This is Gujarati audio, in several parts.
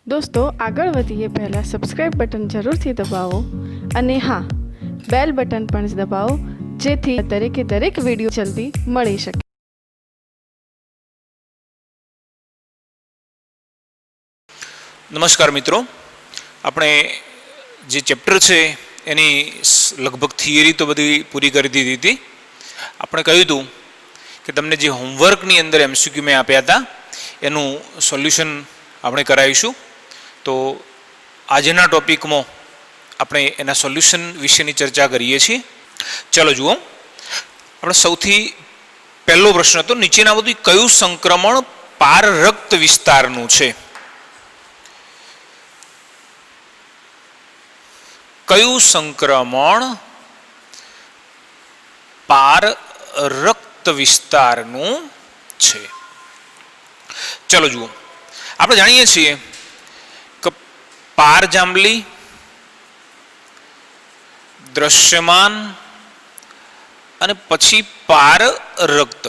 दोस्तों આગળ વધીએ પહેલાં સબસ્ક્રાઇબ બટન જરૂરથી દબાવો અને હા બેલ બટન પણ દબાવો જેથી દરેકે દરેક વિડીયો જલ્દી મળી શકે. નમસ્કાર મિત્રો, આપણે જે ચેપ્ટર છે એની લગભગ થિયરી તો બધી પૂરી કરી દીધી હતી. આપણે કહ્યું હતું કે તમને જે હોમવર્કની અંદર એમસીક્યુ મેં આપ્યા હતા એનું સોલ્યુશન આપણે કરાવીશું. તો આજના ટોપિકમાં આપણે એના સોલ્યુશન વિશેની ચર્ચા કરીએ છીએ. ચાલો જુઓ, આપણે સૌથી પહેલો પ્રશ્ન હતો, નીચેનામાંથી કયું સંક્રમણ પારરક્ત વિસ્તારનું છે? કયું સંક્રમણ પારરક્ત વિસ્તારનું છે? ચલો જુઓ, આપણે જાણીએ છીએ કે પારજાંબલી, દ્રશ્યમાન અને પછી પારરક્ત.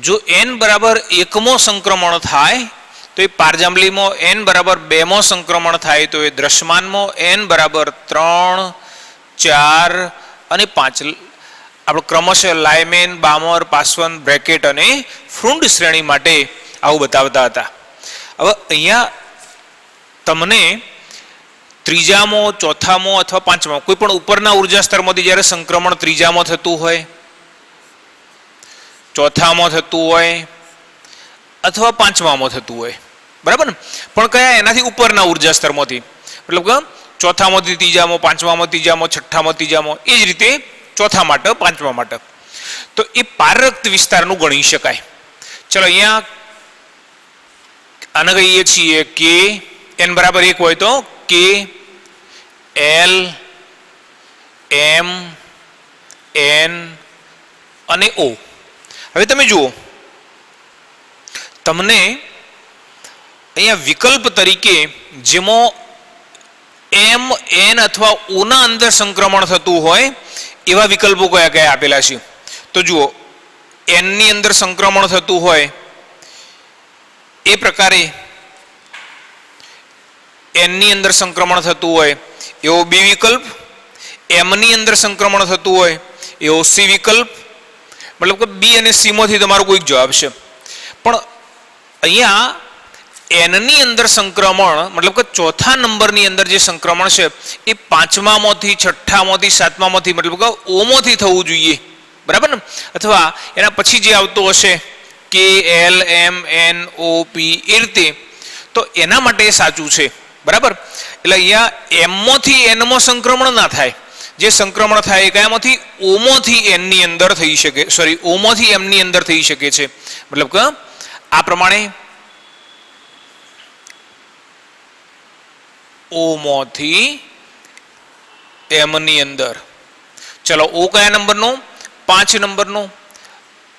જો n બરાબર 1મો સંક્રમણ થાય તો એ પારજાંબલીમાં n બરાબર 2મો સંક્રમણ થાય તો એ દ્રશ્યમાનમાં n બરાબર 3, 4 અને 5 આપણે ક્રમશઃ લાયમેન, બામર, પાસવન, બ્રેકેટ અને ફ્રુન્ડ શ્રેણી માટે આવું બતાવતા હતા. હવે અહીંયા તમને ત્રીજામો, ચોથામો અથવા પાંચમો કોઈ પણ ઉપરના ઉર્જા સ્તરમાંથી જ્યારે સંક્રમણ ત્રીજામાં થતું હોય, ચોથામાં થતું હોય અથવા પાંચમામાં થતું હોય, બરાબર ને? પણ કયા? એનાથી ઉપરના ઉર્જા સ્તરમાંથી, મતલબ કે ચોથામાંથી ત્રીજામાં, પાંચમામાં ત્રીજામાં, છઠ્ઠામાં ત્રીજામાં, એ જ રીતે ચોથા માટે, પાંચમા માટે. તો એ પારરક્ત વિસ્તારનું ગણી શકાય. ચલો અહીંયા આને કહીએ છીએ કે n બરાબર 1 હોય તો K, L, M, N અને O. હવે તમે જુઓ, તમને અહીંયા વિકલ્પ તરીકે જેમાં M, N અથવા O ના અંદર સંક્રમણ થતું હોય એવા વિકલ્પો કયા કયા આપેલા છે? તો જુઓ, N ની અંદર સંક્રમણ થતું હોય એ પ્રકારે N ની અંદર સંક્રમણ થતું હોય એવો B વિકલ્પ, M ની અંદર સંક્રમણ થતું હોય એવો C વિકલ્પ. મતલબ કે B અને C માંથી તમારો કોઈક જવાબ છે. પણ અહીંયા N ની અંદર સંક્રમણ, મતલબ કે ચોથા નંબરની અંદર જે સંક્રમણ છે એ પાંચમામાંથી, છઠ્ઠામાંથી, સાતમામાંથી, મતલબ કે O માંથી થવું જોઈએ, બરાબર ને? અથવા એના પછી જે આવતું હશે K, L, M, N, O, P એ રીતે, તો એના માટે એ સાચું છે, બરાબર? એટલે અહીંયા M માંથી N માં સંક્રમણ ના થાય. જે સંક્રમણ થાય એ કયામાંથી? O માંથી N ની અંદર થઈ શકે, સોરી, O માંથી M ની અંદર થઈ શકે છે. મતલબ કે આ પ્રમાણે O માંથી M ની અંદર. ચલો, O કયા નંબરનો? 5 નંબરનો.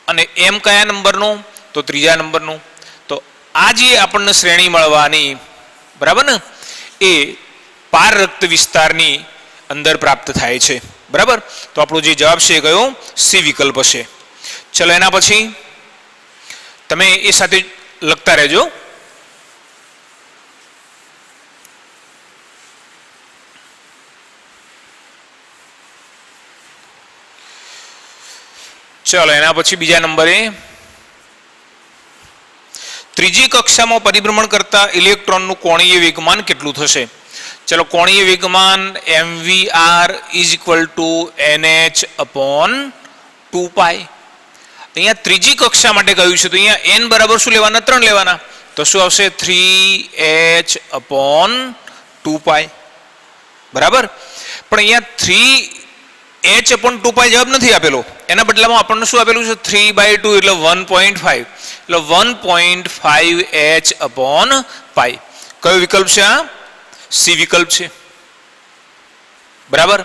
અને M કયા નંબરનો? તો 3જા નંબરનો. તો આ જે આપણને શ્રેણી મળવાની, બરાબર ને, એ પારરક્ત વિસ્તારની અંદર પ્રાપ્ત થાય છે, બરાબર? તો આપણો જે જવાબ છે એ કયો? C વિકલ્પ છે. ચલો, એના પછી તમે એ સાથે લખતા રહેજો. ચલો, એના પછી બીજા નંબરે, ત્રીજી કક્ષામાં પરિભ્રમણ કરતા ઇલેક્ટ્રોનનું કોણીય વેગમાન કેટલું થશે? ચલો, કોણીય વેગમાન mvr = nh/2π. અહીંયા ત્રીજી કક્ષા માટે કહ્યું છે તો અહીંયા n બરાબર શું લેવાના? 3 લેવાના. તો શું આવશે? 3h/2π, બરાબર? પણ અહીંયા 3h/2π જવાબ નથી આપેલો. એના બદલામાં આપણને શું આપેલું છે? 3/2 એટલે 1.5, એટલે 1.5h/π. કયો વિકલ્પ છે? આ C વિકલ્પ છે, બરાબર?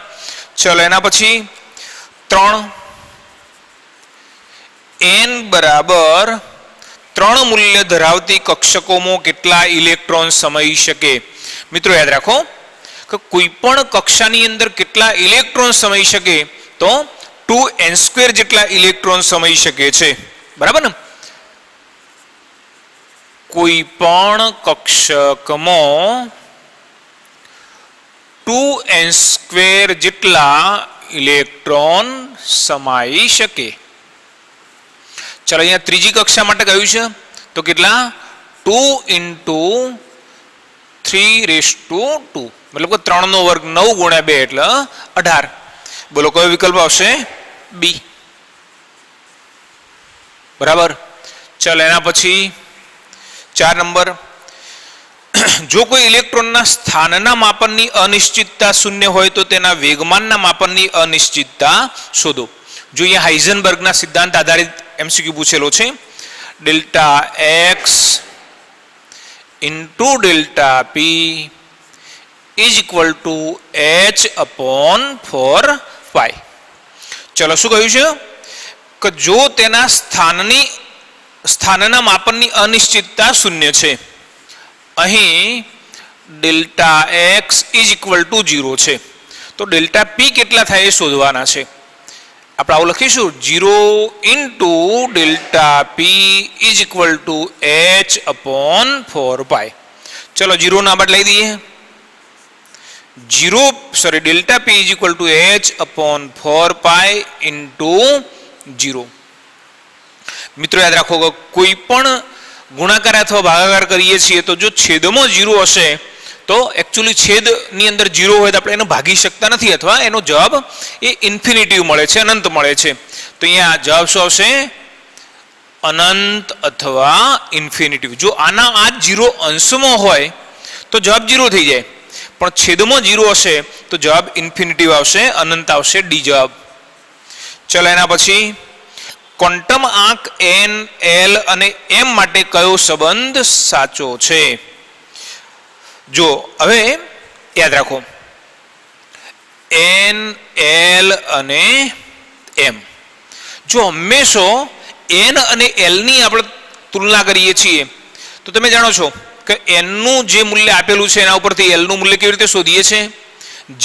ચલો, એના પછી 3, n બરાબર 3 મૂલ્ય ધરાવતી કક્ષકોમાં કેટલા ઇલેક્ટ્રોન સમાઈ શકે? મિત્રો યાદ રાખો કે કોઈ પણ કક્ષાની અંદર કેટલા ઇલેક્ટ્રોન સમાઈ શકે? તો 2n² જેટલા ઇલેક્ટ્રોન સમાઈ શકે છે, બરાબર ને? કોઈ પણ કક્ષકમાં 2n² જેટલા ઇલેક્ટ્રોન સમાઈ શકે. ચાલો અહીંયા ત્રીજી કક્ષા માટે કહ્યું છે તો કેટલા 2 × 3⁻², મતલબ કે 3 નો વર્ગ 9 × 2 એટલે 18. બોલો કયો વિકલ્પ આવશે? બી. બરાબર. ચાલો એના પછી 4 નંબર, જો કોઈ ઇલેક્ટ્રોનના સ્થાનના માપનની અનિશ્ચિતતા શૂન્ય હોય તો તેના વેગમાનના માપનની અનિશ્ચિતતા શોધો. જો અહીંયા હાઇઝનબર્ગના સિદ્ધાંત આધારિત એમસીક્યુ પૂછેલો છે. Delta x × delta p = h/4π. ચલો શું કહ્યું છે કે જો તેના સ્થાનના માપનની અનિશ્ચિતતા શૂન્ય છે, અહીં ડેલ્ટા x = 0 છે, તો ડેલ્ટા p કેટલા થાય એ શોધવાના છે. આપણે આવું લખીશું 0 × ડેલ્ટા p = h/4π. ચલો 0 ના બાદ લઈ દઈએ. Delta p = h/4π × 0. મિત્રો યાદ રાખો કે કોઈ પણ ગુણાકાર અથવા ભાગાકાર કરીએ છીએ તો જો છેદમાં 0 હશે તો એકચ્યુઅલી છેદની અંદર 0 હોય તો આપણે એને ભાગી શકતા નથી અથવા એનો જવાબ એ ઇન્ફિનિટિવ મળે છે, અનંત મળે છે. તો અહીંયા જવાબ શું આવશે? અનંત અથવા ઇન્ફિનિટિવ. જો આના આ 0 અંશમાં હોય તો જવાબ 0 થઈ જાય, પણ છેદમાં 0 હશે તો જવાબ ઇન્ફિનિટિવ આવશે, અનંત આવશે, ડી જવાબ. ચલો એના પછી ક્વોન્ટમ આંક n, l અને m માટે કયો સંબંધ સાચો છે? જો હવે યાદ રાખો, n, l અને m, જો હંમેશા n અને l ની આપણે તુલના કરીએ છીએ તો તમે જાણો છો કે n નું જે મૂલ્ય આપેલું છે એના ઉપરથી l નું મૂલ્ય કેવી રીતે શોધીએ છીએ?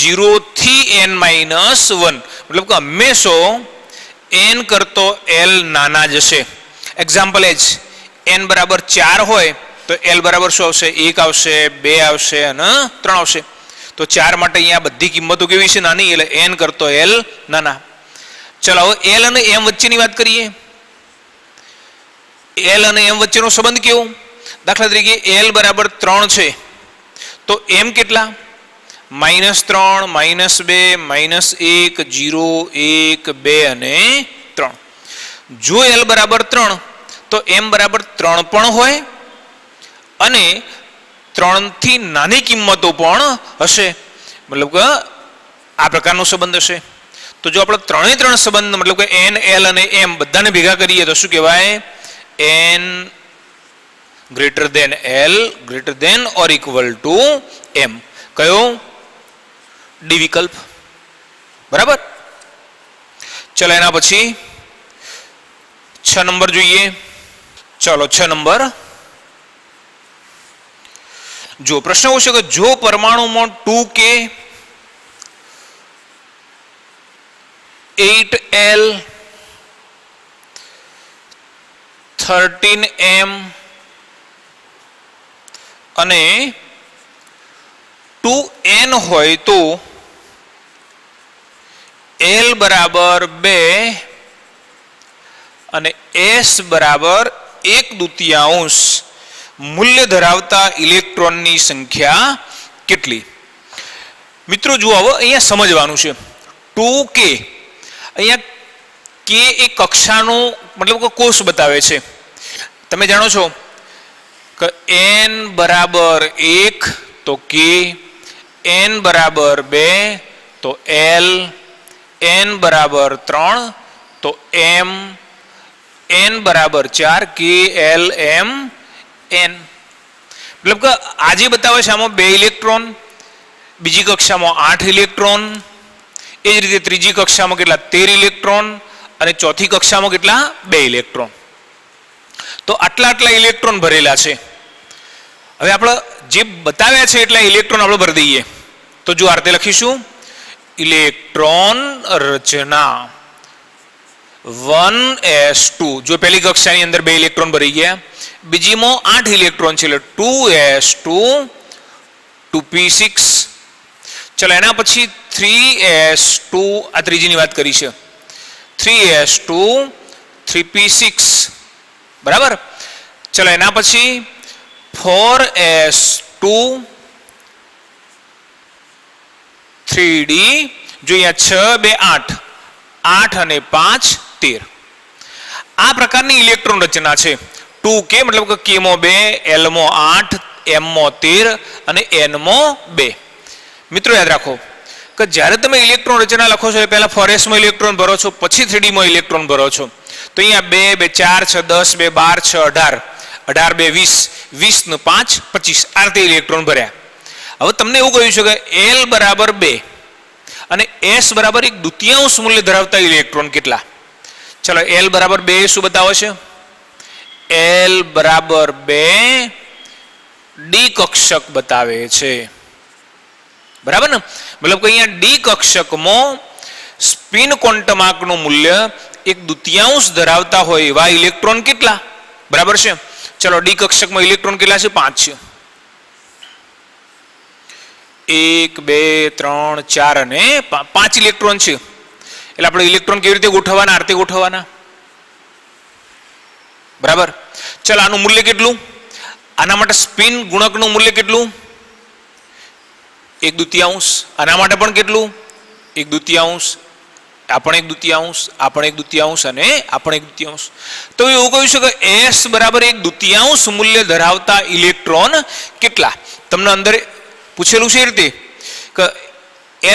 0 થી n - 1, મતલબ કે હંમેશા n કરતો l નાના જ હશે. એક્ઝામ્પલ એ જ n બરાબર 4 હોય તો l બરાબર શું આવશે? 1 આવશે, 2 આવશે અને 3 આવશે. તો 4 માટે અહીંયા બધી કિંમતો કેવી છે? નાની, એટલે n કરતો l નાના. ચલો હવે l અને m વચ્ચેની વાત કરીએ. l અને m વચ્ચેનો સંબંધ કેવો? દાખલા તરીકે l બરાબર 3 છે તો m કેટલા? -3, -2, -1, 0, 1, 2 અને 3. જો l બરાબર 3 તો m બરાબર 3 પણ હોય અને 3 થી નાની કિંમતો પણ હશે, મતલબ કે આ પ્રકારનો સંબંધ હશે. તો જો આપણે 3 સંબંધ મતલબ કે n, l અને m બધાને ભેગા કરીએ તો શું કહેવાય? n > l > m. કયો? ડી વિકલ્પ. બરાબર. ચલો એના પછી 6 નંબર જોઈએ. ચલો 6 નંબર, જો પ્રશ્ન પૂછે કે જો પરમાણુમાં 2k, 8l, 13m અને 2n હોય તો l બરાબર 2 અને s બરાબર 1/2 મૂલ્ય ધરાવતા ઇલેક્ટ્રોનની સંખ્યા કેટલી? મિત્રો જુઓ, હવે અહીંયા સમજવાનું છે. 2k, અહીંયા k એ કક્ષાનો મતલબ કે કોષ બતાવે છે. તમે જાણો છો કે n બરાબર 1 તો k, n બરાબર 2 તો l, n બરાબર 3 તો m, n બરાબર 4, k, l, m, n. મતલબ કે આજે બતાવે છે આમાં 2 ઇલેક્ટ્રોન, બીજી કક્ષામાં 8 ઇલેક્ટ્રોન, એ જ રીતે ત્રીજી કક્ષામાં કેટલા? 13 ઇલેક્ટ્રોન અને ચોથી કક્ષામાં કેટલા? 2 ઇલેક્ટ્રોન. તો આટલા ઇલેક્ટ્રોન ભરેલા છે. હવે આપણે જે બતાવ્યા છે એટલા ઇલેક્ટ્રોન આપણે ભરી દઈએ. તો જો આ રીતે લખીશું, ઇલેક્ટ્રોન રચના 1s2. જો પહેલી કક્ષાની અંદર 2 ઇલેક્ટ્રોન ભરી ગયા, બીજીમાં 8 ઇલેક્ટ્રોન છે એટલે 2s2 2p6. ચલો એના પછી 3s2 આ ત્રીજીની વાત કરી છે 3s2 3p6 બરાબર. ચલો એના પછી 4s2 3d જો અહીંયા 6 2 8 8 અને 5 13 આ પ્રકારની ઇલેક્ટ્રોન રચના છે. 2k મતલબ કે k માં 2 l માં 8 m માં 13 અને n માં 2. મિત્રો યાદ રાખો કે જ્યારે તમે ઇલેક્ટ્રોન રચના લખો છો પહેલા 4s માં ઇલેક્ટ્રોન ભરો છો પછી 3d માં ઇલેક્ટ્રોન ભરો છો. તો અહીંયા 2 2 4 6 10 2 12 6 18 18 2 20 20 ને 5 25 આ રીતે ઇલેક્ટ્રોન ભર્યા. હવે તમને એવું કહ્યું છે કે l બરાબર 2 અને s બરાબર 1/2 મૂલ્ય ધરાવતા ઇલેક્ટ્રોન કેટલા? ચલો l બરાબર 2 શું બતાવે છે? l બરાબર 2 ડી કક્ષક બતાવે છે બરાબર ને. મતલબ કે અહીંયા ડી કક્ષકમાં સ્પિન ક્વોન્ટમાર્કનું મૂલ્ય 1/2 ધરાવતા હોય એવા ઇલેક્ટ્રોન કેટલા? બરાબર છે. ચલો ડી કક્ષકમાં ઇલેક્ટ્રોન કેટલા છે? 5 છે. 1 2 3 4 અને 5 ઇલેક્ટ્રોન છે. એટલે આપણે ઇલેક્ટ્રોન કેવી રીતે ગોઠવવાના? આ રીતે ગોઠવવાના બરાબર. ચલો આનું મૂલ્ય કેટલું? આના માટે સ્પિન ગુણકનું મૂલ્ય કેટલું? 1/2. આના માટે પણ કેટલું? 1/2. આ પણ 1/2, આ પણ 1/2 અને આ પણ 1/2. તો એવું કહ્યું છે કે s બરાબર 1/2 મૂલ્ય ધરાવતા ઇલેક્ટ્રોન કેટલા? તમને અંદર પૂછેલું છે એ રીતે કે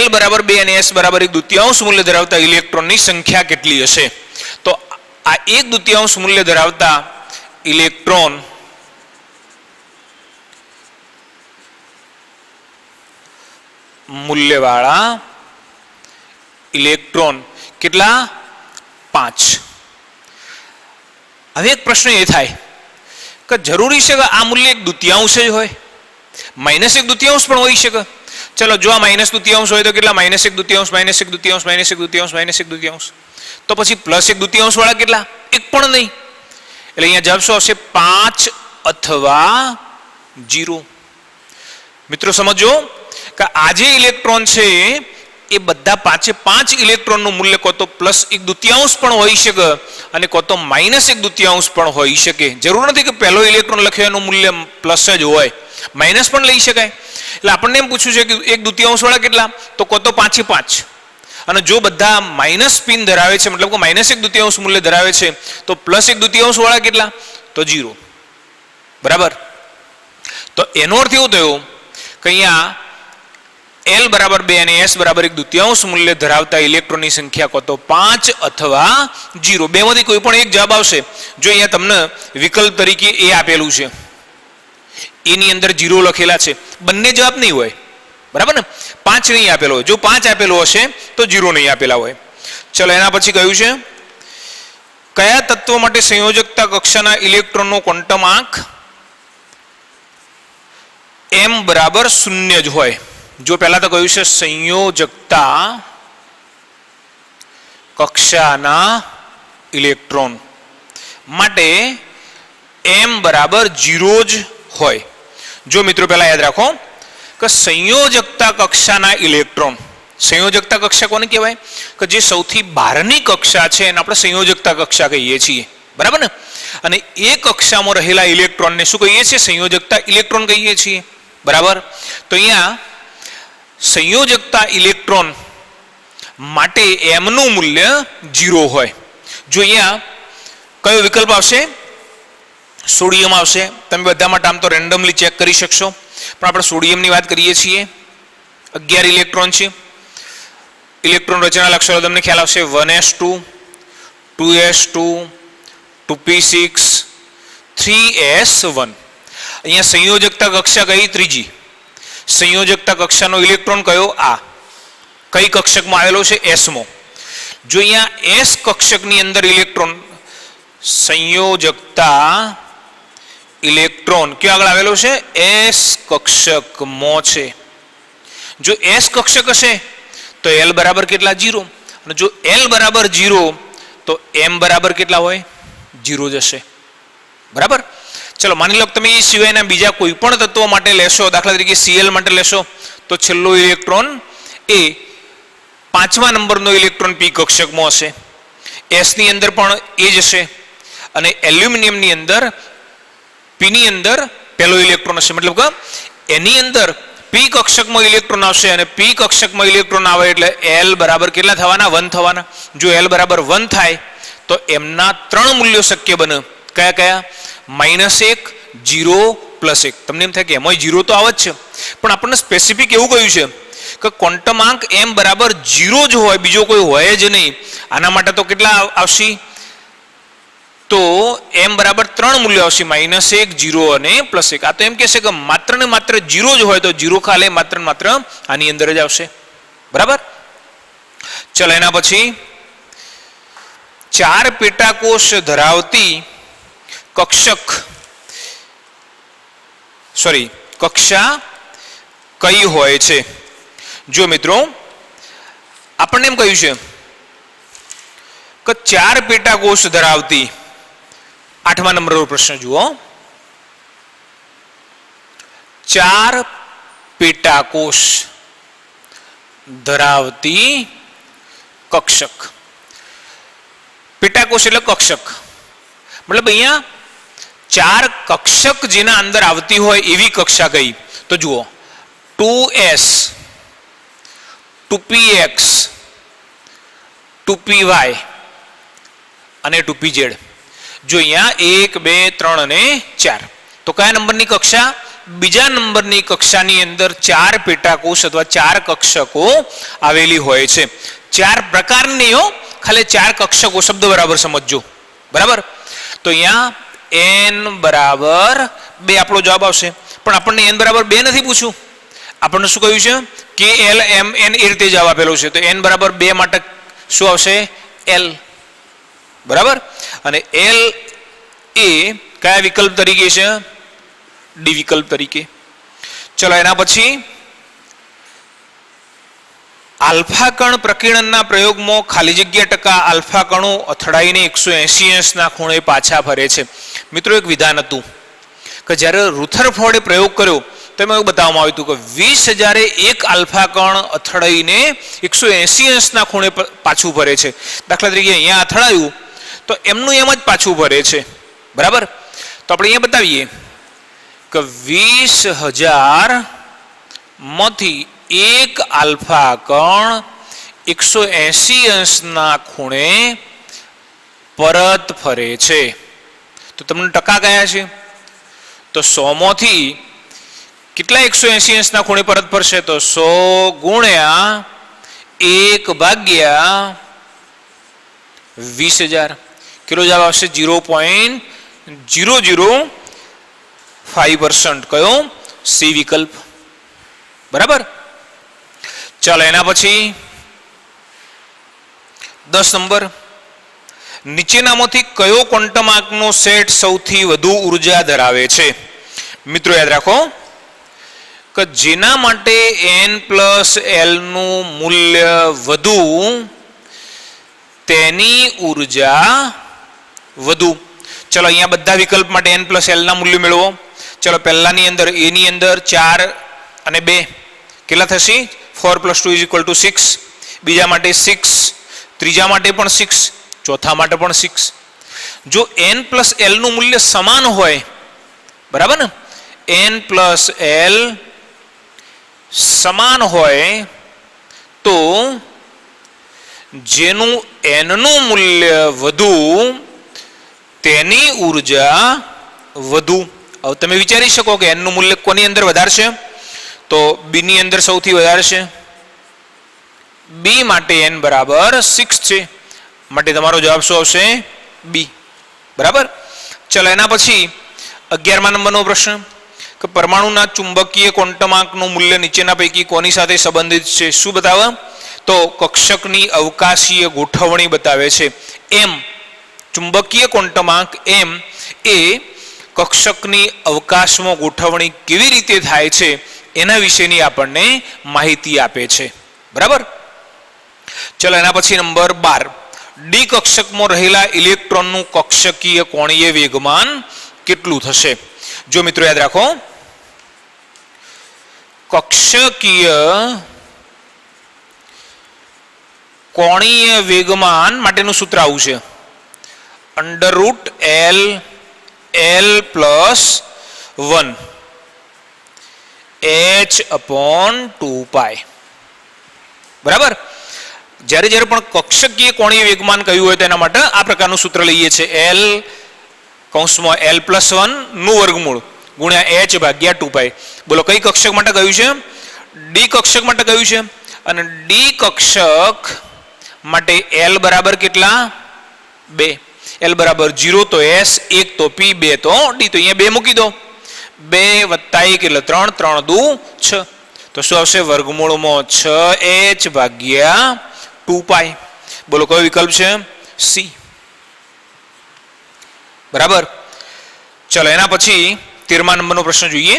l બરાબર 2 અને s બરાબર 1/2 મૂલ્ય ધરાવતા ઇલેક્ટ્રોનની સંખ્યા કેટલી હશે? તો આ 1/2 મૂલ્ય ધરાવતા ઇલેક્ટ્રોન મૂલ્યવાળા ઇલેક્ટ્રોન કેટલા? 5. હવે એક પ્રશ્ન એ થાય કે જરૂરી છે કે આ મૂલ્ય 1/2 જ હોય? -1/2 પણ હોઈ શકે. ચલો જો આ -1/2 હોય તો કેટલા? -1/2 -1/2 -1/2 -1/2. તો પછી +1/2 વાળા કેટલા? એક પણ નહીં. એટલે અહીંયા જવાબ શું આવશે? 5 અથવા 0. મિત્રો સમજો કે આ જે ઇલેક્ટ્રોન છે એ બધા 5 ઇલેક્ટ્રોનનું મૂલ્ય કો તો +1/2 પણ હોઈ શકે અને કો તો -1/2 પણ હોઈ શકે. જરૂર નથી કે પહેલો ઇલેક્ટ્રોન લખ્યો એનું મૂલ્ય પ્લસ જ હોય, માઇનસ પણ લઈ શકાય. એટલે આપણને એમ પૂછ્યું છે કે 1/2 વાળા કેટલા? તો કો તો 5 5. અને જો બધા માઇનસ સ્પિન ધરાવે છે મતલબ કે -1/2 મૂલ્ય ધરાવે છે તો +1/2 વાળા કેટલા? તો 0. બરાબર. તો એનો અર્થ એવો થયો કે અહીંયા l બરાબર 2 અને s બરાબર 1/2 મૂલ્ય ધરાવતા ઇલેક્ટ્રોનની સંખ્યા કો તો 5 અથવા 0. બેમાંથી કોઈ પણ એક જવાબ આવશે. જો અહીંયા તમને વિકલ્પ તરીકે એ આપેલું છે, એની અંદર 0 લખેલા છે, બંને જવાબ નહીં હોય બરાબર ને. 5 નહીં આપેલો હોય. જો 5 આપેલો હશે તો 0 નહીં આપેલા હોય. ચલો એના પછી કહ્યું છે કયા તત્વ માટે સંયોજકતા કક્ષાના ઇલેક્ટ્રોનનો ક્વોન્ટમ આંક m બરાબર 0 જ હોય? જો પહેલા તો કહ્યું છે સંયોજકતા કક્ષાના ઇલેક્ટ્રોન માટે m બરાબર 0 જ હોય. જો મિત્રો પહેલા યાદ રાખો કે સંયોજકતા કક્ષાના ઇલેક્ટ્રોન, સંયોજકતા કક્ષા કોને કહેવાય? કે જે સૌથી બહારની કક્ષા છે એને આપણે સંયોજકતા કક્ષા કહીએ છીએ બરાબર ને. અને એ કક્ષામાં રહેલા ઇલેક્ટ્રોનને શું કહીએ છીએ? સંયોજકતા ઇલેક્ટ્રોન કહીએ છીએ બરાબર. તો અહીંયા સંયોજકતા ઇલેક્ટ્રોન માટે m નું મૂલ્ય 0 હોય. જો અહીંયા કયો વિકલ્પ આવશે? સોડિયમ આવશે. તમે બધા માટે આમ તો રેન્ડમલી ચેક કરી શકશો, પણ આપણે સોડિયમની વાત કરીએ છીએ. 11 ઇલેક્ટ્રોન છે. ઇલેક્ટ્રોન રચના લક્ષણો તમને ખ્યાલ આવશે. 1s2 2s2 2p6 3s1. અહીંયા સંયોજકતા કક્ષા કઈ? ત્રીજી. સંયોજકતા કક્ષાનો ઇલેક્ટ્રોન કયો? આ. કઈ કક્ષકમાં આવેલો છે? s માં. જો અહીંયા s કક્ષકની અંદર ઇલેક્ટ્રોન સંયોજકતા ઇલેક્ટ્રોન કયો આગળ આવેલો છે? s કક્ષકમાં છે. જો s કક્ષક હશે તો l બરાબર કેટલા? 0. અને જો l બરાબર 0 તો m બરાબર કેટલા હોય? 0 જ હશે બરાબર. ચલો માની લો કે તમે એ સિવાયના બીજા કોઈ પણ તત્વો માટે લેશો, દાખલા તરીકે Cl માટે લેશો તો છેલ્લો ઇલેક્ટ્રોન એ 5મા નંબરનો ઇલેક્ટ્રોન p કક્ષકમાં હશે. S ની અંદર પણ એ જ હશે અને એલ્યુમિનિયમની અંદર p ની અંદર પહેલો ઇલેક્ટ્રોન હશે. મતલબ કે એની અંદર p કક્ષકમાં ઇલેક્ટ્રોન આવશે અને p કક્ષકમાં ઇલેક્ટ્રોન આવે એટલે L બરાબર કેટલા થવાના? 1 થવાના. જો L બરાબર 1 થાય તો એમના 3 મૂલ્યો શક્ય બને. કયા કયા? -1, 0, +1. તમને એમ થાય કે એમાં 0 તો આવે જ છે, પણ આપણને સ્પેસિફિક એવું કહ્યું છે કે ક્વોન્ટમાંક m બરાબર 0 જ હોય, બીજો કોઈ હોય જ નહીં. આના માટે તો કેટલા આવશે? તો m બરાબર 3 મૂલ્યો આવશે, -1, 0 અને +1. આ તો એમ કહેશે કે માત્ર ને માત્ર 0 જ હોય તો 0 ખાલી માત્ર ને માત્ર આની અંદર જ આવશે. બરાબર. ચલો એના પછી 4 પેટાકોષ ધરાવતી કક્ષા કઈ હોય છે? જો મિત્રો આપણને એમ કહ્યું છે કે 4 પેટાકોષ ધરાવતી, 8મા નંબરનો પ્રશ્ન જુઓ, 4 પેટાકોષ ધરાવતી કક્ષક. પેટાકોષ એટલે કક્ષક, મતલબ અહીંયા 4 કક્ષક જેના અંદર આવતી હોય એવી કક્ષા કઈ? તો જુઓ 2s, 2px, 2py અને 2pz. જો અહીંયા 1, 2, 3 અને 4. તો કયા નંબરની કક્ષા? બીજા નંબરની કક્ષાની અંદર 4 પેટાકોષ અથવા 4 કક્ષકો આવેલી હોય છે. 4 પ્રકારની હો, ખાલી 4 કક્ષકો શબ્દ બરાબર સમજજો. બરાબર. તો અહીંયા n બરાબર 2 આપણો જવાબ આવશે, પણ આપણને n બરાબર 2 નથી પૂછ્યું. આપણને શું કહ્યું છે? k l m n એ રીતે જવાબ આપેલો છે. તો n બરાબર 2 માટે શું આવશે? l. બરાબર. અને l એ કયા વિકલ્પ તરીકે છે? ડી વિકલ્પ તરીકે. ચલો એના પછી આલ્ફા કણ પ્રકીર્ણનના પ્રયોગમાં ખાલી જગ્યા ટકા આલ્ફા કણો અથડાઈને 180 ના ખૂણે પાછા ફરે છે. મિત્રો એક વિધાન હતું કે જ્યારે રુથરફોર્ડે પ્રયોગ કર્યો તો એમાં એવું બતાવવામાં આવ્યું હતું કે 20,001 આલ્ફા કણ અથડાઈને 180 ના ખૂણે પાછું ફરે છે. દાખલા તરીકે અહીંયા અથડાયું તો એમનું એમ જ પાછું ફરે છે. બરાબર. તો આપણે અહીંયા બતાવીએ કે 20,000 માંથી 1 આલ્ફા કણ 180 ના ખૂણે પરત ફરે છે. તો તમને ટકા કયા છે? તો 100 માંથી કેટલા 180 ના ખૂણે પરત ફરશે? તો 100 ગુણ્યા 1 ભાગ્યા 20,000. કેટલો જવાબ આવશે? 0.005%. કયો? સી વિકલ્પ. બરાબર. ચાલો એના પછી 10 નંબર, નીચેનામાંથી કયો ક્વોન્ટમાંકનો સેટ સૌથી વધુ ઉર્જા ધરાવે છે? મિત્રો યાદ રાખો કે જેના માટે n+l નું મૂલ્ય વધુ તેની ઉર્જા વધુ. ચલો અહીંયા બધા વિકલ્પ માટે n+l ના મૂલ્ય મેળવો. ચલો પહેલાની અંદર a ની અંદર 4 અને 2 કેટલા થશે? 4 + 2 = 6. બીજા માટે 6, ત્રીજા માટે પણ 6, ચોથા માટે પણ 6. જો n+l નું મૂલ્ય સમાન હોય, બરાબર ને, n+l સમાન હોય તો જેનું n નું મૂલ્ય વધુ તેની ઉર્જા વધુ. હવે તમે વિચારી શકો કે n નું મૂલ્ય કોની અંદર વધારે છે? તો b ની અંદર સૌથી વધારે છે. b માટે n બરાબર 6 છે, માટે તમારો જવાબ શું આવશે? b. બરાબર. ચલો એના પછી 11મા નંબરનો પ્રશ્ન કે પરમાણુના ચુંબકીય ક્વોન્ટમાંકનું મૂલ્ય નીચેના પૈકી કોની સાથે સંબંધિત છે? શું બતાવે? તો કક્ષકની અવકાશીય ગોઠવણી બતાવે છે. m ચુંબકીય ક્વોન્ટમાંક m એ કક્ષકની અવકાશમાં ગોઠવણી કેવી રીતે થાય છે એના વિશેની આપણને માહિતી આપે છે. બરાબર. ચલો એના પછી નંબર 12, ડી કક્ષકમાં રહેલા ઇલેક્ટ્રોનનું કક્ષકીય કોણીય વેગમાન કેટલું થશે? જો મિત્રો યાદ રાખો, કક્ષકીય કોણીય વેગમાન માટેનું સૂત્ર આવું છે, √L પ્લસ 1 h/2π. બરાબર? જ્યારે જ્યારે પણ કક્ષકીય કોણીય વેગમાન કહ્યું હોય તેના માટે આ પ્રકારનું સૂત્ર લઈએ છીએ, L કૌંસમાં L પ્લસ 1 નું વર્ગમૂળ ગુણ્યા h/2π. બોલો કઈ કક્ષક માટે કહ્યું છે? ડી કક્ષક માટે કહ્યું છે. અને ડી કક્ષક માટે L બરાબર કેટલા? 2. L બરાબર 0 તો S, 1 તો P, 2 તો D. તો અહીંયા 2 મૂકી દો. 2 વત્તા 1 એટલે 3, 3 દુ 6. તો શું આવશે? વર્ગમૂળમાં 6h/2π. બોલો કયો વિકલ્પ છે? સી. બરાબર? ચલો એના પછી 13મા નંબરનો પ્રશ્ન જોઈએ.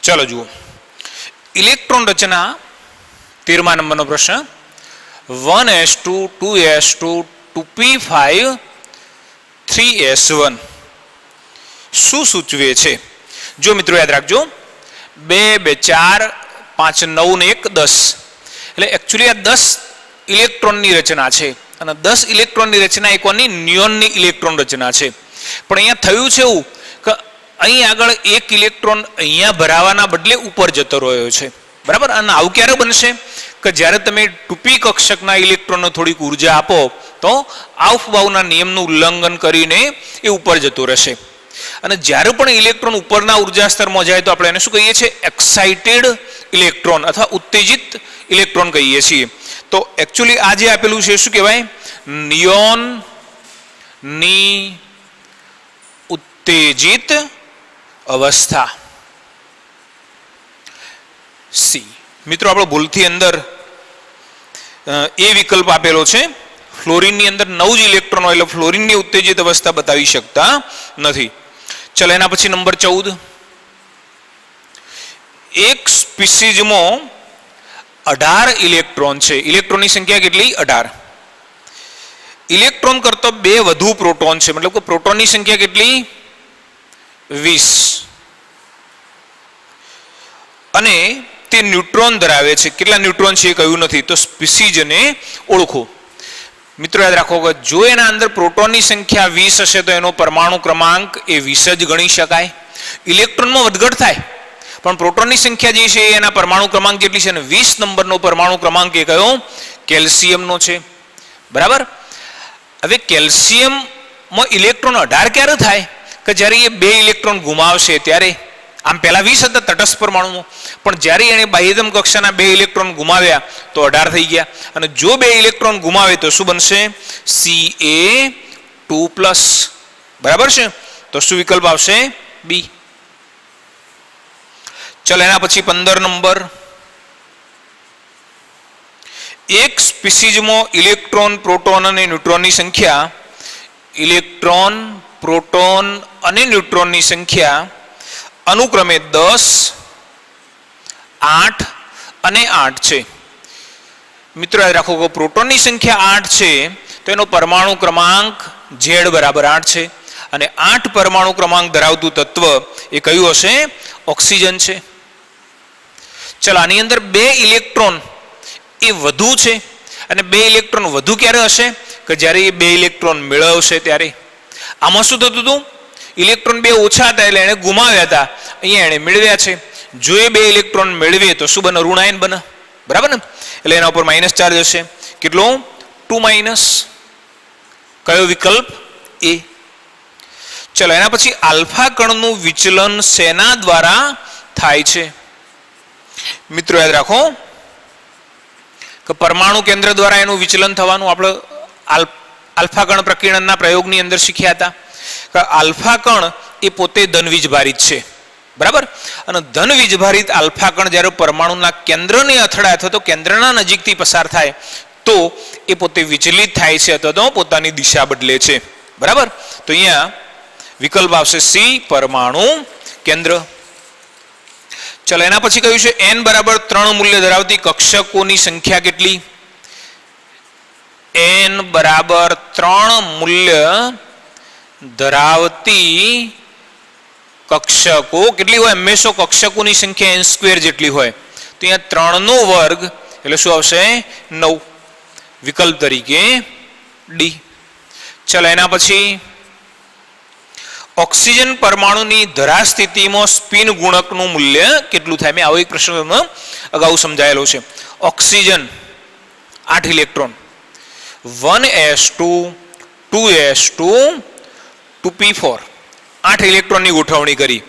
ચલો જુઓ, ઇલેક્ટ્રોન રચના 13મા નંબરનો પ્રશ્ન, 1s2 2s2 2p5 3s1 શું સૂચવે છે? જો મિત્રો યાદ રાખજો, 2 2 4 5 9 ને 1 10, એટલે એકચ્યુઅલી આ 10 ઇલેક્ટ્રોનની રચના છે. અને 10 ઇલેક્ટ્રોનની રચના એ કોની? નિયોનની ઇલેક્ટ્રોન રચના છે. પણ અહીંયા થયું છે એવું કે અહીં આગળ એક ઇલેક્ટ્રોન અહીંયા ભરાવાના બદલે ઉપર જતો રહ્યો છે. બરાબર? અને આવું ક્યારે બનશે? કે જ્યારે તમે 2p કક્ષકના ઇલેક્ટ્રોનને થોડીક ઉર્જા આપો તો આઉફબાઉના નિયમનું ઉલ્લંઘન કરીને એ ઉપર જતો રહેશે. અને જ્યારે પણ ઇલેક્ટ્રોન ઉપરના ઉર્જા સ્તરમાં જાય તો આપણે એને શું કહીએ છીએ? એક્સાઇટેડ ઇલેક્ટ્રોન અથવા ઉત્તેજિત ઇલેક્ટ્રોન કહીએ છીએ. તો એકચ્યુઅલી આ જે આપેલું છે શું કહેવાય? નિયોન ની ઉત્તેજિત અવસ્થા. સી. મિત્રો આપણે ભૂલથી અંદર એ વિકલ્પ આપેલો છે. ફ્લોરિનની અંદર 9 જ ઇલેક્ટ્રોન હોય એટલે ફ્લોરિનની ઉત્તેજિત અવસ્થા બતાવી શકતા નથી. ચલો એના પછી નંબર 14, એક સ્પીસીઝમાં 18 ઇલેક્ટ્રોન છે. ઇલેક્ટ્રોનની સંખ્યા કેટલી? 18. ઇલેક્ટ્રોન કરતા 2 વધુ પ્રોટોન છે, મતલબ કે પ્રોટોનની સંખ્યા કેટલી? 20. અને તે ન્યુટ્રોન ધરાવે છે. કેટલા ન્યુટ્રોન છે એ કહ્યું નથી. તો સ્પીસીઝને ઓળખો. મિત્રો યાદ રાખો કે જો એના અંદર પ્રોટોનની સંખ્યા 20 હશે તો એનો પરમાણુ ક્રમાંક એ 20 જ ગણી શકાય. ઇલેક્ટ્રોનમાં વધઘટ થાય પણ પ્રોટોનની સંખ્યા જે છે એના પરમાણુ ક્રમાંક જેટલી છે, અને 20 નંબરનો પરમાણુ ક્રમાંક એ કયો? કેલ્શિયમનો છે. બરાબર? હવે કેલ્શિયમમાં ઇલેક્ટ્રોન 18 ક્યારે થાય? કે જ્યારે એ 2 ઇલેક્ટ્રોન ગુમાવશે ત્યારે. આમ પહેલા 20 હતા તટસ્થ પરમાણુમાં, પણ જ્યારે એણે બાહ્યતમ કક્ષાના 2 ઇલેક્ટ્રોન ગુમાવ્યા તો 18 થઈ ગયા. અને જો 2 ઇલેક્ટ્રોન ગુમાવે તો શું બનશે? Ca2+. બરાબર છે? તો શું વિકલ્પ આવશે? બી. ચલો એના પછી 15 નંબર, એક સ્પીસીઝમાં ઇલેક્ટ્રોન પ્રોટોન અને ન્યુટ્રોનની સંખ્યા, ઇલેક્ટ્રોન પ્રોટોન અને ન્યુટ્રોનની સંખ્યા અનુક્રમે 10 8 અને 8 છે. મિત્રો યાદ રાખો કે પ્રોટોનની સંખ્યા 8 છે તો એનો પરમાણુ ક્રમાંક Z બરાબર 8 છે. અને 8 પરમાણુ ક્રમાંક ધરાવતું તત્વ એ કયું હશે? ઓક્સિજન છે. ચલો આની અંદર 2 ઇલેક્ટ્રોન એ વધુ છે. અને 2 ઇલેક્ટ્રોન વધુ ક્યારે હશે? કે જ્યારે એ 2 ઇલેક્ટ્રોન મેળવશે ત્યારે. આમાં શું થતું હતું? ઇલેક્ટ્રોન 2 ઓછા હતા એટલે એને ગુમાવ્યા હતા, અહીંયા એને મેળવ્યા છે. જો એ 2 ઇલેક્ટ્રોન મેળવે તો શું બને? ઋણાયન બને. બરાબર ને? એટલે એના ઉપર માઇનસ ચાર્જ હશે. કેટલો? 2-. કયો વિકલ્પ? એ. ચલો એના પછી આલ્ફા કણનું વિચલન શેના દ્વારા થાય છે? મિત્રો યાદ રાખો કે પરમાણુ કેન્દ્ર દ્વારા એનું વિચલન થવાનું આપણે આલ્ફા કણ પ્રકીર્ણનના પ્રયોગની અંદર શીખ્યા હતા કે આલ્ફા કણ એ પોતે ધન વીજભારિત છે. બરાબર? અને ધન વીજભારિત આલ્ફા કણ જ્યારે પરમાણુના કેન્દ્રને અથડાય અથવા તો કેન્દ્રના નજીકથી પસાર થાય તો એ પોતે વિચલિત થાય છે અથવા તો પોતાની દિશા બદલે છે. બરાબર? તો અહીંયા વિકલ્પ આવશે સી, પરમાણુ કેન્દ્ર. ચલો એના પછી કહ્યું છે n બરાબર 3 મૂલ્ય ધરાવતી કક્ષકોની સંખ્યા કેટલી? n બરાબર 3 મૂલ્ય ધરાવતી કક્ષકો કેટલી હોય? હંમેશા કક્ષકોની સંખ્યા n સ્ક્વેર જેટલી હોય. તો અહીંયા 3 નો વર્ગ એટલે શું આવશે? 9. વિકલ્પ તરીકે ડી. ચલો એના પછી ઓક્સિજન પરમાણુની ધરા સ્થિતિમાં સ્પિન ગુણકનું મૂલ્ય કેટલું થાય? મેં આવો એક પ્રશ્ન અગાઉ સમજાયેલો છે. Oxygen 8 electron, 1s2 2s2 2p4 8 ઇલેક્ટ્રોનની ગોઠવણી કરી.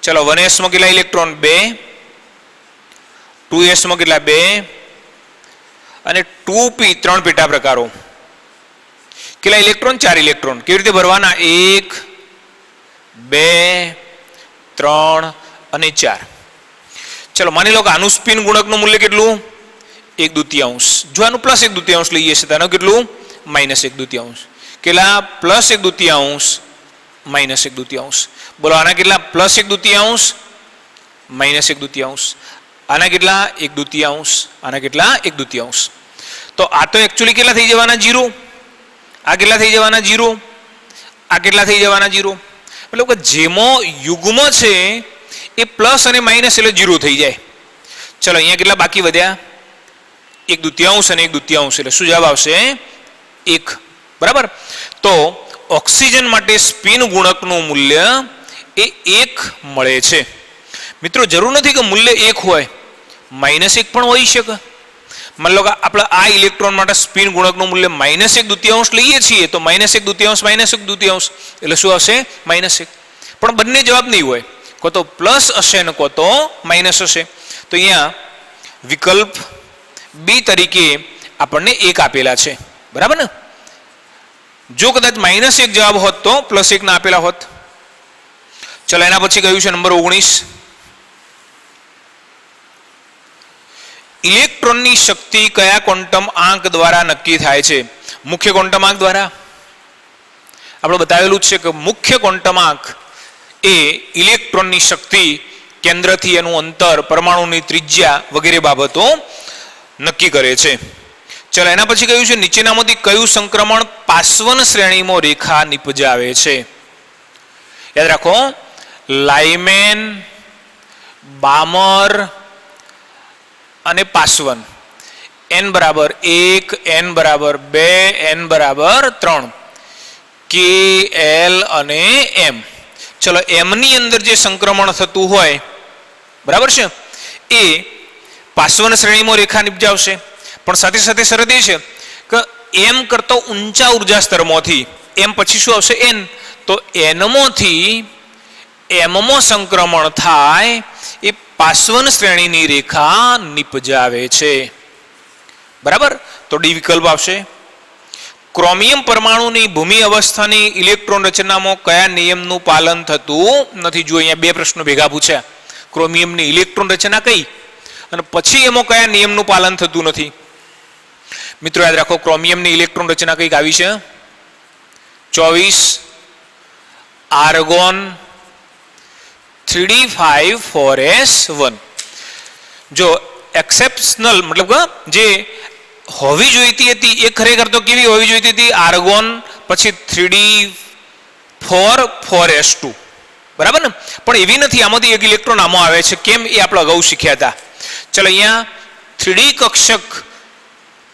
ચલો 1s માં કેટલા ઇલેક્ટ્રોન? 2. 2s માં કેટલા? 2. અને 2p 3 પેટા પ્રકારો. કેટલા ઇલેક્ટ્રોન? 4 ઇલેક્ટ્રોન. કેવી રીતે ભરવાના? 1 2 3 અને 4. ચલો માની લો કે આનું સ્પિન ગુણકનું મૂલ્ય કેટલું? 1/2. જો આનું +1/2 લઈએ છીએ તો કેટલું? -1/2. કેટલા? +1/2 -1/2. બોલો આના કેટલા? +1/2 -1/2. આના કેટલા? 1/2. આના કેટલા? 1/2. તો આ તો એકચ્યુઅલી કેટલા થઈ જવાના? 0. આ કેટલા થઈ જવાના? 0. આ કેટલા થઈ જવાના? 0. મતલબ કે જેમાં યુગ્મ છે એ પ્લસ અને માઇનસ એટલે 0 થઈ જાય. ચલો અહીંયા કેટલા બાકી વધ્યા? 1/2 અને 1/2 એટલે શું જવાબ આવશે? 1. બરાબર. તો ઓક્સિજન માટે સ્પિન ગુણકનું મૂલ્ય એ 1 મળે છે. મિત્રો જરૂર નથી કે મૂલ્ય 1 હોય, -1 પણ હોઈ શકે. માની લો કે આપણે આ ઇલેક્ટ્રોન માટે સ્પિન ગુણકનું મૂલ્ય -1/2 લઈએ છીએ તો -1/2 -1/2 એટલે શું આવશે? -1. પણ બંને જવાબ નહીં હોય, કો તો પ્લસ હશે ને કો તો માઇનસ હશે. તો અહીંયા વિકલ્પ બી તરીકે આપણને 1 આપેલા છે. બરાબર ને? જો કદાચ -1 જવાબ હોત તો +1 ના આપેલા હોત. ચલો એના પછી કયું છે નંબર 19. ઇલેક્ટ્રોનની શક્તિ કયા ક્વોન્ટમ આંક દ્વારા નક્કી થાય છે? મુખ્ય ક્વોન્ટમ આંક દ્વારા. આપણે બતાવેલું છે કે મુખ્ય ક્વોન્ટમ આંક એ ઇલેક્ટ્રોનની શક્તિ, કેન્દ્રથી એનું અંતર, પરમાણુની ત્રિજ્યા વગેરે બાબતો નક્કી કરે છે. ચલો એના પછી કયું છે નીચેનામાંથી કયું સંક્રમણ પાસવન શ્રેણીમાં રેખા નિપજાવે છે? યાદ રાખો, લાઇમેન, બામર અને પાસવન. n બરાબર 1, n બરાબર 2, n બરાબર 3, k, l અને m. ચલો m ની અંદર જે સંક્રમણ થતું હોય, બરાબર છે, એ પાસવન શ્રેણીમાં રેખા નિપજાવશે. પણ સાથે સાથે શરત એ છે કે m કરતા ઊંચા ઉર્જા સ્તરમાંથી, m પછી શું આવશે? n. તો n માંથી m માં સંક્રમણ થાય એ પાસવન શ્રેણીની રેખા નિપજાવે છે. બરાબર. તો ડી વિકલ્પ આવશે. ક્રોમિયમ પરમાણુની ભૂમિ અવસ્થાની ઇલેક્ટ્રોન રચનામાં કયા નિયમનું પાલન થતું નથી? જો અહીંયા 2 પ્રશ્નો ભેગા પૂછ્યા. ક્રોમિયમની ઇલેક્ટ્રોન રચના કઈ અને પછી એમાં કયા નિયમનું પાલન થતું નથી? મિત્રો યાદ રાખો, ક્રોમિયમની ઇલેક્ટ્રોન રચના કઈક આવી છે 24 આર્ગોન 3d5 4s1. જો એક્સેપ્શનલ મતલબ કે જે હોવી જોઈતી હતી એ ખરેખર તો કેવી હોવી જોઈતી હતી? આર્ગોન પછી 3d4 4s2. બરાબર ને? પણ એવી નથી. આમાંથી એક ઇલેક્ટ્રોન આમાં આવે છે. કેમ? એ આપણે અગાઉ શીખ્યા હતા. ચલો અહીંયા 3d કક્ષક,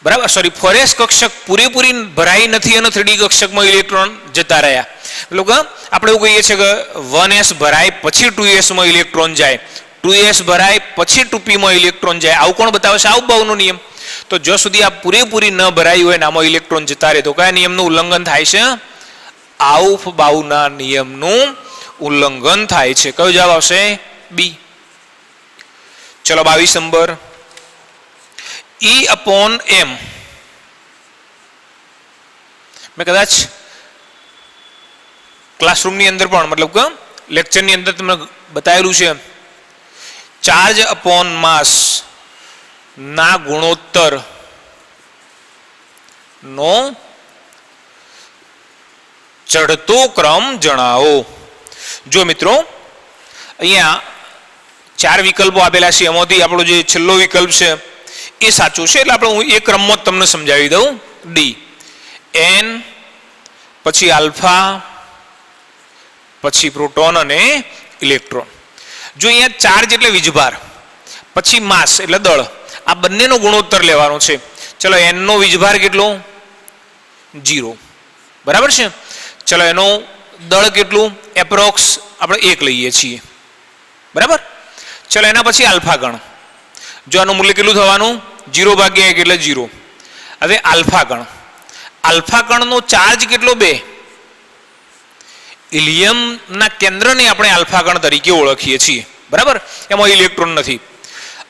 બરાબર, સોરી 4s કક્ષક પૂરેપૂરી ભરાઈ નથી અને 3d કક્ષકમાં ઇલેક્ટ્રોન જતા રહ્યા. એટલે કે આપણે એવું કહીએ છીએ કે 1s ભરાય પછી 2s માં ઇલેક્ટ્રોન જાય, 2s ભરાય પછી 2p માં ઇલેક્ટ્રોન જાય. આવું કોણ બતાવે છે? આવભાવનો નિયમ. તો જો સુધી આ પૂરેપૂરી ન ભરાઈ હોય ને આમાં ઇલેક્ટ્રોન જતા રહે તો કયા નિયમનું ઉલ્લંઘન થાય છે? આવભાવના નિયમનું ઉલ્લંઘન થાય છે. કયો જવાબ આવશે? બી. ચલો 22 નંબર. E/m. મેં કદાચ ક્લાસરૂમની અંદર પણ મતલબ કે લેક્ચરની અંદર તમને બતાવેલું છે. ચાર્જ અપોન માસ ના ગુણોત્તર નો ચડતો ક્રમ જણાવો. જો મિત્રો અહીંયા 4 વિકલ્પો આપેલા છે. એમાંથી આપણો જે છેલ્લો વિકલ્પ છે એ સાચું છે. એટલે આપણે હું એ ક્રમમાં જ તમને સમજાવી દઉં. ડી. n પછી આલ્ફા પછી પ્રોટોન અને ઇલેક્ટ્રોન. જો અહીંયા ચાર્જ એટલે વીજભાર, પછી માસ એટલે દળ, આ બંનેનો ગુણોત્તર લેવાનો છે. ચલો n નો વીજભાર કેટલો? 0. બરાબર છે. ચલો એનો દળ કેટલું? એપ્રોક્સ આપણે 1 લઈએ છીએ. બરાબર. ચલો એના પછી આલ્ફા ગણ. જો આનું મૂલ્ય કેટલું થવાનું? 0 ભાગ્યા 1 એટલે 0. હવે આલ્ફા ગણ. આલ્ફા ગણનો ચાર્જ કેટલો? 2. હિલિયમના કેન્દ્રને આપણે આલ્ફા ગણ તરીકે ઓળખીએ છીએ. બરાબર. એમાં ઇલેક્ટ્રોન નથી.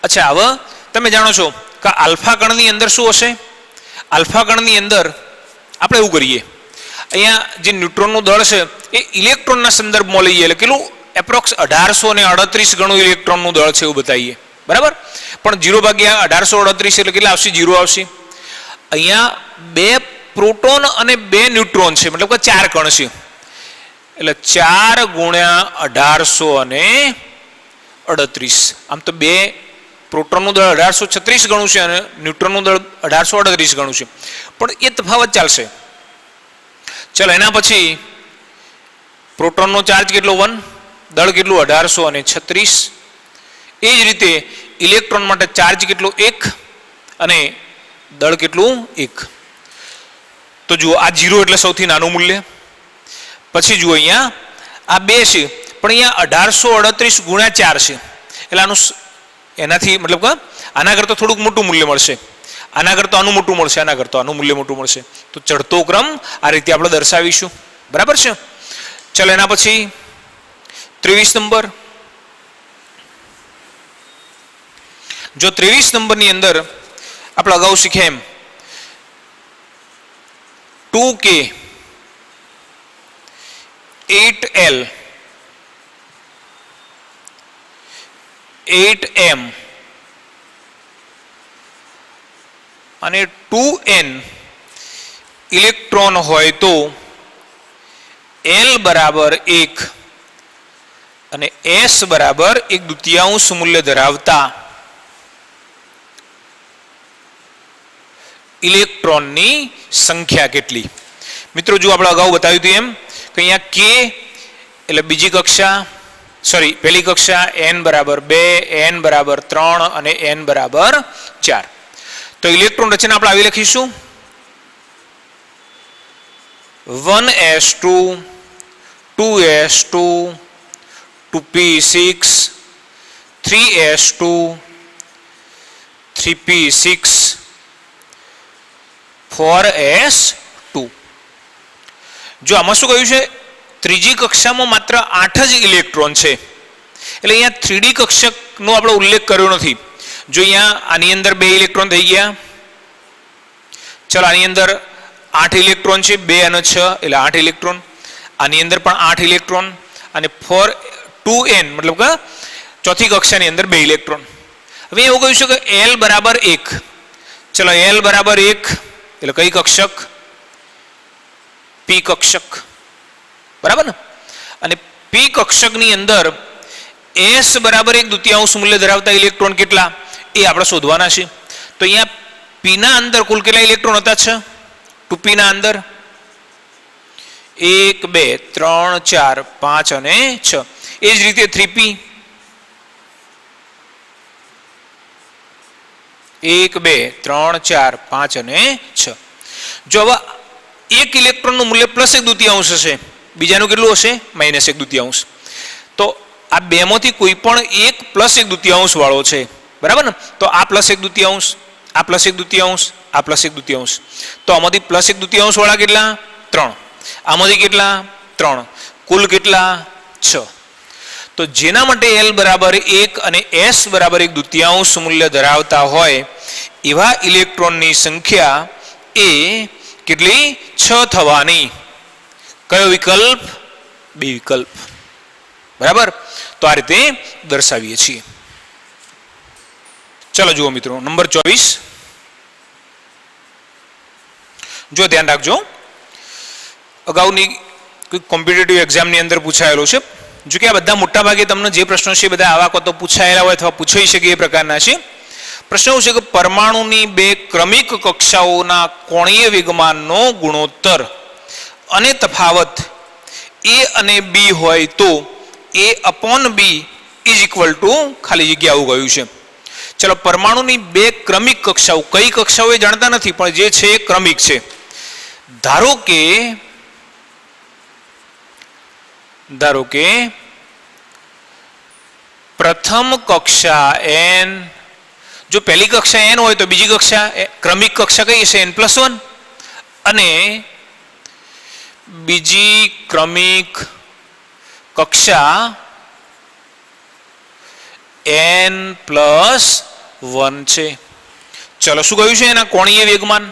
અચ્છા, હવે તમે જાણો છો કે આલ્ફા ગણની અંદર શું હશે? આલ્ફા ગણની અંદર આપણે એવું કરીએ, અહીંયા જે ન્યુટ્રોનનું દળ છે એ ઇલેક્ટ્રોનના સંદર્ભમાં લઈએ એટલે કેટલું? એપ્રોક્સ 1838 ગણું ઇલેક્ટ્રોનનું દળ છે એવું બતાવીએ. બરાબર. પણ 0 ભાગ્યા 1838 એટલે કેટલા આવશે? 0 આવશે. અહીંયા 2 પ્રોટોન અને 2 ન્યુટ્રોન છે, મતલબ કે 4 કણ છે. એટલે 4 ગુણ્યા 1838. આમ તો 2 પ્રોટોનનું દળ 1836 ગણું છે અને ન્યુટ્રોનનું દળ 1838 ગણું છે, પણ એ તફાવત ચાલશે. ચલો એના પછી પ્રોટોનનો ચાર્જ કેટલો? 1. દળ કેટલું? 1836. એ જ રીતે ઇલેક્ટ્રોન માટે ચાર્જ કેટલો? 1 અને દળ કેટલું? 1. તો જુઓ, આ 0 એટલે સૌથી નાનું મૂલ્ય. પછી જુઓ અહીંયા આ 2 છે, પણ અહીંયા 1838 ગુણ્યા 4 છે એટલે આનું એનાથી મતલબ કે આના કરતાં થોડુંક મોટું મૂલ્ય મળશે, આના કરતાં આનું મોટું મળશે, આના કરતાં આનું મૂલ્ય મોટું મળશે. તો ચડતો ક્રમ આ રીતે આપણે દર્શાવીશું. બરાબર છે. ચલો એના પછી 23 નંબર. જો 23 નંબરની અંદર આપણે અગાઉ શીખ્યા એમ 2k 8l 8m અને 2n ઇલેક્ટ્રોન હોય તો l બરાબર 1 અને s બરાબર 1/2 મૂલ્ય ધરાવતા ઇલેક્ટ્રોનની સંખ્યા કેટલી? મિત્રો જો આપણે અગાઉ બતાવ્યું હતું એમ કે અહીંયા k એટલે બીજી કક્ષા, સોરી પહેલી કક્ષા, n બરાબર 2, n બરાબર 3 અને n બરાબર 4. તો ઇલેક્ટ્રોન રચના આપણે આવી લખીશું 1s2 2s2 2p6 3s2 3p6 4s2. જો આમાં શું કહ્યું છે? ત્રીજી કક્ષામાં માત્ર 8 જ ઇલેક્ટ્રોન છે, એટલે અહીંયા 3D કક્ષકનો આપણે ઉલ્લેખ કર્યો નથી. જો અહીંયા આની અંદર 2 ઇલેક્ટ્રોન થઈ ગયા. ચલો આની અંદર 8 ઇલેક્ટ્રોન છે, 2 અને 6 એટલે 8 ઇલેક્ટ્રોન. આની અંદર પણ 8 ઇલેક્ટ્રોન અને 2n મતલબ કે ચોથી કક્ષાની અંદર 2 ઇલેક્ટ્રોન. હવે એવું કહ્યું છે કે l બરાબર 1. ચલો l બરાબર 1 એટલે કઈ કક્ષક? p કક્ષક. બરાબર ને? અને p કક્ષકની અંદર s બરાબર 1/2 મૂલ્ય ધરાવતા ઇલેક્ટ્રોન કેટલા એ આપણે શોધવાના છે. તો અહીંયા p ના અંદર કુલ કેટલા ઇલેક્ટ્રોન હતા? 6. 2p ના અંદર 1 2 3 4 5 અને 6. એ જ રીતે 3p 1 2 3 4 5 અને 6. જો હવે એક ઇલેક્ટ્રોનનું મૂલ્ય +1/2 હશે, બીજાનું કેટલું હશે? -1/2. તો આ બેમાંથી કોઈ પણ એક +1/2 વાળો છે. બરાબર ને? તો આ +1/2, આ +1/2, આ +1/2. તો આમાંથી +1/2 વાળા કેટલા? 3. આમાંથી કેટલા? 3. કુલ કેટલા? 6. તો જેના માટે l બરાબર 1 અને s બરાબર 1/2 મૂલ્ય ધરાવતા હોય એવા ઇલેક્ટ્રોનની સંખ્યા એ કેટલી? 6 થવાની. કયો વિકલ્પ? B વિકલ્પ. બરાબર. તો આ રીતે દર્શાવીએ છીએ. ચલો જુઓ મિત્રો, નંબર 24. જો ધ્યાન રાખજો, અગાઉની કોમ્પિટિટિવ એક્ઝામની અંદર પૂછાયેલો છે. જો કે આ બધા મોટા ભાગે તમને જે પ્રશ્નો છે બધા આવા કો તો પૂછાયેલા હોય અથવા પૂછાઈ શકે એ પ્રકારના છે. પ્રશ્ન એવું છે કે પરમાણુની 2 ક્રમિક કક્ષાઓના કોણીય વેગમાનનો ગુણોત્તર અને તફાવત A અને B હોય તો A upon B is equal to ખાલી જગ્યા આવું ગયું છે. ચલો, પરમાણુની બે ક્રમિક કક્ષાઓ, કઈ કક્ષાઓ એ જાણતા નથી, પણ જે છે એ ક્રમિક છે. ધારો કે પ્રથમ કક્ષા n, જો પહેલી કક્ષા n હોય તો બીજી કક્ષા ક્રમિક કક્ષા કઈ હશે? n+1. અને બીજી ક્રમિક કક્ષા n+1 છે. ચલો, શું કહ્યું છે એના કોણીય વેગમાન?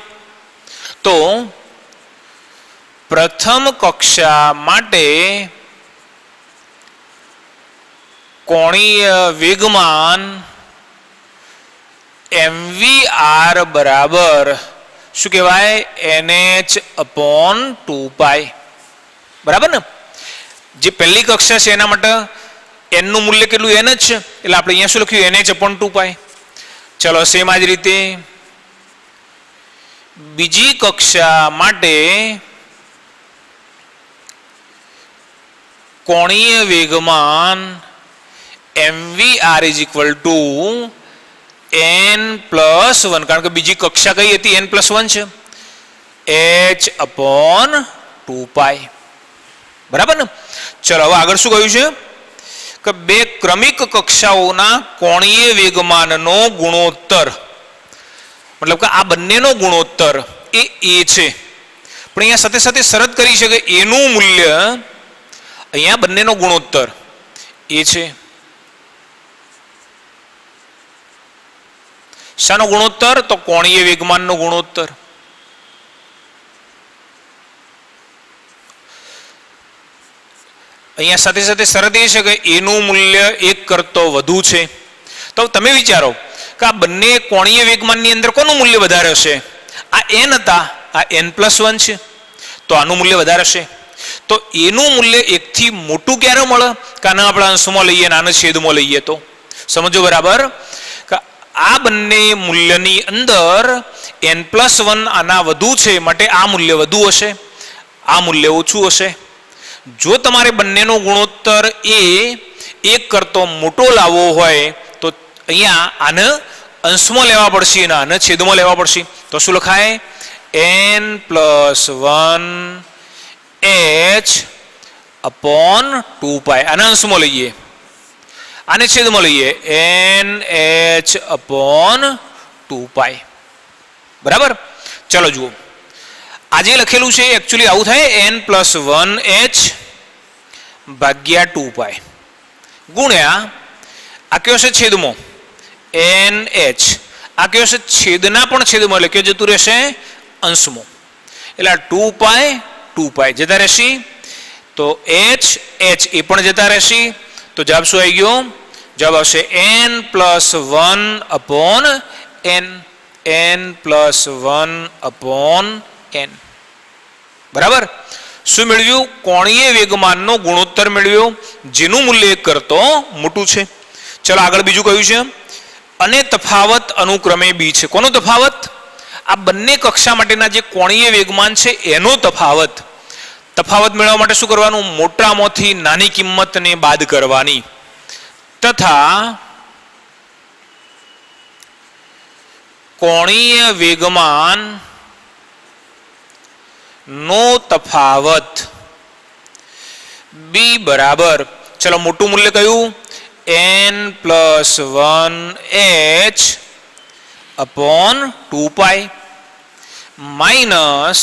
તો પ્રથમ કક્ષા માટે કોણીય વેગમાન mvr બરાબર શું કહેવાય? nh/2π. બરાબર ને? જે પહેલી કક્ષા છે એના માટે n નું મૂલ્ય કેટલું? n જ છે, એટલે આપણે અહીંયા શું લખ્યું? nh/2π. ચલો, સેમ આ જ રીતે બીજી કક્ષા માટે કોણીય વેગમાન mvr is equal to n+1, કારણ કે બીજી કક્ષા કઈ હતી? n+1 છે, h/2π. બરાબર ને? ચલો, હવે આગળ શું કહ્યું છે કે બે ક્રમિક કક્ષાઓના કોણીય વેગમાનનો ગુણોત્તર, મતલબ કે આ બંનેનો ગુણોત્તર એ a છે. પણ અહીંયા સાથે સાથે શરત કરી છે કે a નું મૂલ્ય, અહીંયા બંનેનો ગુણોત્તર a છે. શાનો ગુણોત્તર? તો કોણીય વેગમાનનો ગુણોત્તર. અહીંયા સાથે સાથે શરત એ છે કે a નું મૂલ્ય 1 કરતો વધુ છે. તો તમે વિચારો કે આ બંને કોણીય વેગમાનની અંદર કોનું મૂલ્ય વધારે હશે? આ n હતા, આ n+1 છે, તો આનું મૂલ્ય વધારે હશે. તો a નું મૂલ્ય 1 થી મોટું ક્યારે મળે? કે આને આપણે અંશમાં લઈએ, આને છેદમાં લઈએ. તો સમજો બરાબર કે આ બંને મૂલ્યની અંદર n+1 આના વધુ છે, માટે આ મૂલ્ય વધુ હશે, આ મૂલ્ય ઓછું હશે. જો તમારે બંનેનો ગુણોત્તર એ 1 કરતો મોટો લાવવો હોય તો અહીંયા આને અંશમાં લેવા પડશે અને આને છેદમાં લેવા પડશે. તો શું લખાય? n+1 h/2π. આને અંશમાં લઈએ, આને છેદમાં લઈએ, nh/2π. બરાબર? ચલો જુઓ, આજે લખેલું છે એકચ્યુઅલી આવું થાય, n+1h/2π ગુણ્યા આ કયો છે? છેદમાં nh. આ કયો છે? છેદના પણ છેદમાં, એટલે કયો જતું રહેશે? અંશમાં. એટલે 2π જતા રહેશે, તો h એ પણ જતા રહેશે. તો જવાબ શું આવી ગયો? જવાબ આવશે n+1/n. બરાબર? શું મેળવ્યું? કોણીય વેગમાનનો ગુણોત્તર મેળવ્યો, જેનું મૂલ્ય 1 કરતો મોટું છે. ચલો, આગળ બીજું કયું છે? અને તફાવત અનુક્રમે b છે. કોનો તફાવત? આ બંને કક્ષા માટેના જે કોણીય વેગમાન છે એનો તફાવત. તફાવત મેળવવા માટે શું કરવાનું? મોટામાંથી નાની કિંમતને બાદ કરવાની, તથા કોણીય વેગમાન નો તફાવત b બરાબર, ચલો મોટું મૂલ્ય કયું? n+1h/2π minus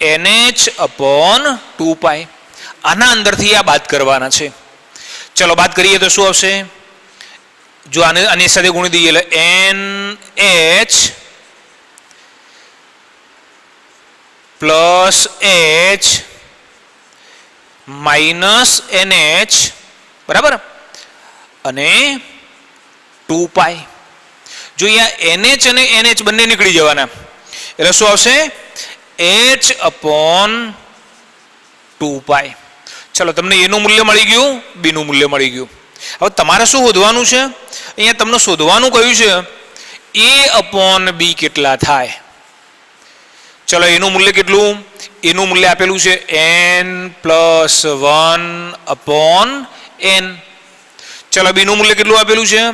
nh/2π. આના અંદરથી આ બાદ કરવાના છે. ચલો, બાદ કરીએ તો શું આવશે? જો આની સાથે ગુણી દઈએ, એટલે nh+h માઇનસ nh, બરાબર, અને 2π. જો અહીંયા nh અને nh બંને નીકળી જવાના, એટલે શું આવશે? h/2π. ચલો, તમને a નું મૂલ્ય મળી ગયું, b નું મૂલ્ય મળી ગયું. હવે તમારે શું શોધવાનું છે? અહીંયા તમને શોધવાનું કહ્યું છે a/b કેટલા થાય. ચલો એનું મૂલ્ય કેટલું? એનું મૂલ્ય આપેલું છે n+1/n. ચલો બીનું મૂલ્ય કેટલું આપેલું છે?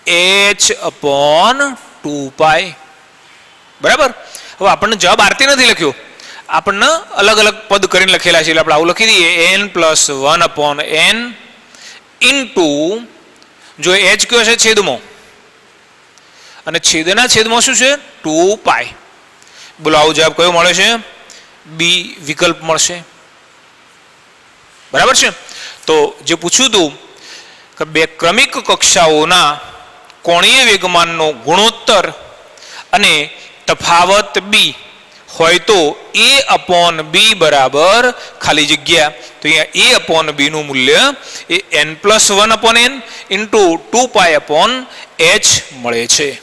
h/2π. બરાબર. હવે આપણને જવાબ આરતી નથી લખ્યો, આપણને અલગ અલગ પદ કરીને લખેલા છે એટલે આપણે આવું લખી દઈએ n+1/n ઇન્ટુ, જો h કયો છે છેદમાં, અને છેદના છેદમાં શું છે? 2π. બોલો આવો જવાબ કયો મળે છે? બી વિકલ્પ મળશે. બરાબર છે. તો જે પૂછ્યું હતું કે બે ક્રમિક કક્ષાઓના કોણીય વેગમાનનો ગુણોત્તર અને તફાવત બી હોય તો a/b બરાબર ખાલી જગ્યા, તો અહીંયા a/b નું મૂલ્ય એ n+1/n ઇન્ટુ 2π/h મળે છે.